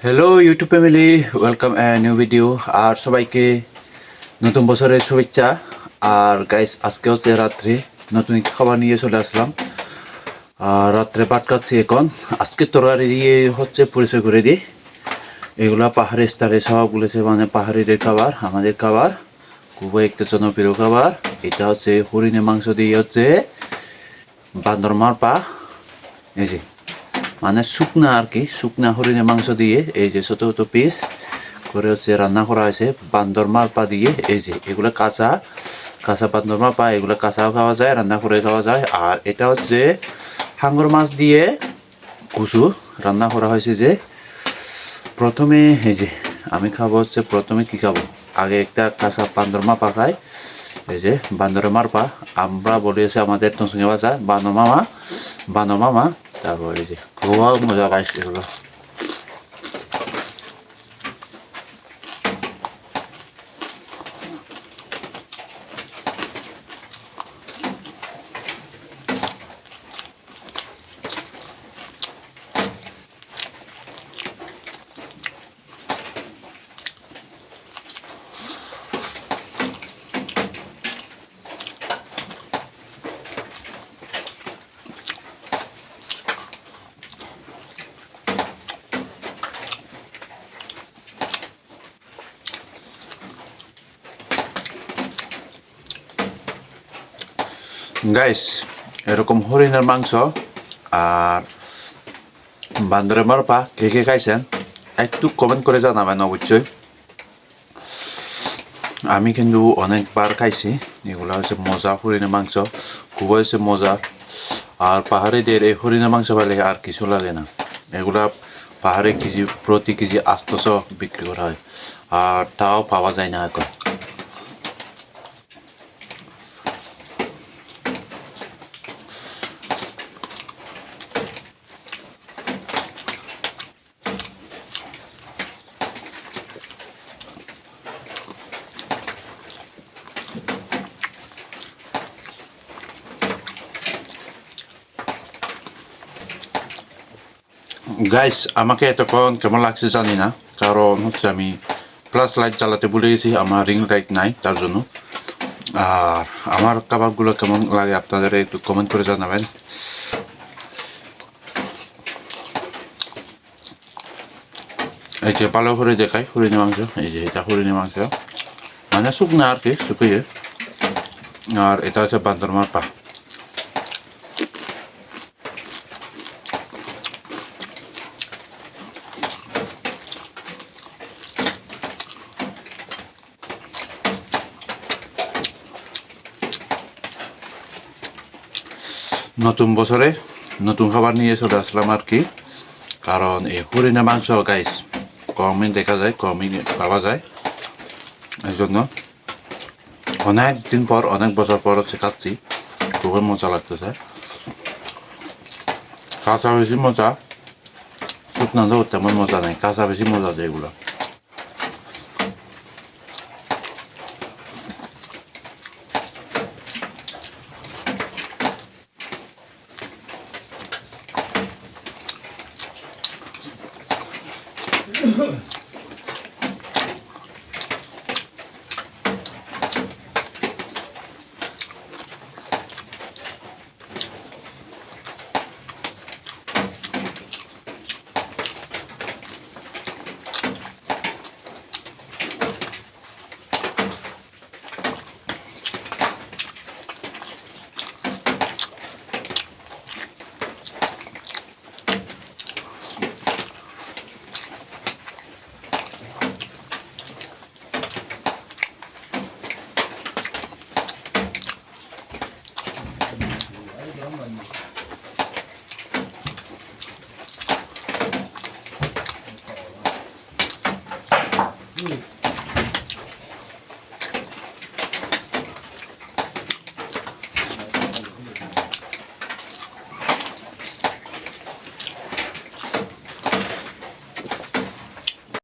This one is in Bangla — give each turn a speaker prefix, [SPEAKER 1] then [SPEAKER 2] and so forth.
[SPEAKER 1] Hello YouTube family, welcome new video. আর সবাইকে নতুন বছরের শুভেচ্ছা। আর গাইস, আজকে হচ্ছে রাত্রে নতুন খাবার নিয়ে চলে আসলাম। আর রাত্রে ভাত খাচ্ছি এখন। আজকে তরকারি দিয়ে হচ্ছে পরিচয় করে দিই। এগুলা পাহাড়ি স্তরে সব বলেছে, মানে পাহাড়িদের খাবার, আমাদের খাবার খুবই একটা জনপ্রিয় খাবার। এটা হচ্ছে হরিণের মাংস দিয়ে হচ্ছে বান্দর পা, এই যে মানে শুকনা আর কি, শুকনা হরিণের মাংস দিয়ে এই যে ছোট ছোট পিস করে হচ্ছে রান্না করা হয়েছে বান্দর পা দিয়ে। এই যে এগুলো কাঁচা কাঁচা বান্দর পা, এগুলো কাঁচাও খাওয়া যায়, রান্না করে খাওয়া যায়। আর এটা হচ্ছে হাঙ্গর মাছ দিয়ে কুচু রান্না করা হয়েছে। যে প্রথমে এই যে আমি খাবো হচ্ছে, প্রথমে কি খাবো, আগে একটা কাঁচা বান্দর পা খাই। এই যে বান্দরের পা, আমরা বলেছি আমাদের তসঙ্গে ভাষা বানো মামা। তারপর এই যে খুব মজা পাইছে এগুলো। গাইস, এরকম হরিণের মাংস আর বান্দরের পা কে কে খাইছেন একটু কমেন্ট করে জানাবেন অবশ্যই। আমি কিন্তু অনেকবার খাইছি। এগুলো হচ্ছে মজা, হরিণের মাংস খুব হয়েছে মজা। আর পাহাড়িদের এই হরিণের মাংস পেলে আর কিছু লাগে না। এগুলা পাহাড়ে কেজি প্রতি কেজি 800 বিক্রি করা হয়, আর তাও পাওয়া যায় না এখন। গাইস, আমাকে এতক্ষণ কেমন লাগছে জানি না, কারণ হচ্ছে আমি প্লাস লাইট চালাতে ভুলে গেছি, আমার রিং লাইট নাই তার জন্য। আর আমার খাবারগুলো কেমন লাগে আপনাদের একটু কমেন্ট করে জানাবেন। এই যে ভালো করে দেখাই হরিণের মাংস, এই যে এটা হরিণের মাংস, মানে শুকনো আর কি, শুকিয়ে। আর এটা হচ্ছে বান্দর পা। নতুন বছরে নতুন খাবার নিয়ে চলে আসলাম আর কি। কারণ এই হরিণের মাংস গাইস কমই দেখা যায়, কমই পাওয়া যায়। এই জন্য অনেক দিন পর, অনেক বছর পর হচ্ছে খাচ্ছি, খুবই মজা লাগতেছে। কাঁচা বেশি মজা, শুকনো তেমন মজা নেই, কাঁচা বেশি মজা দেয় এগুলো।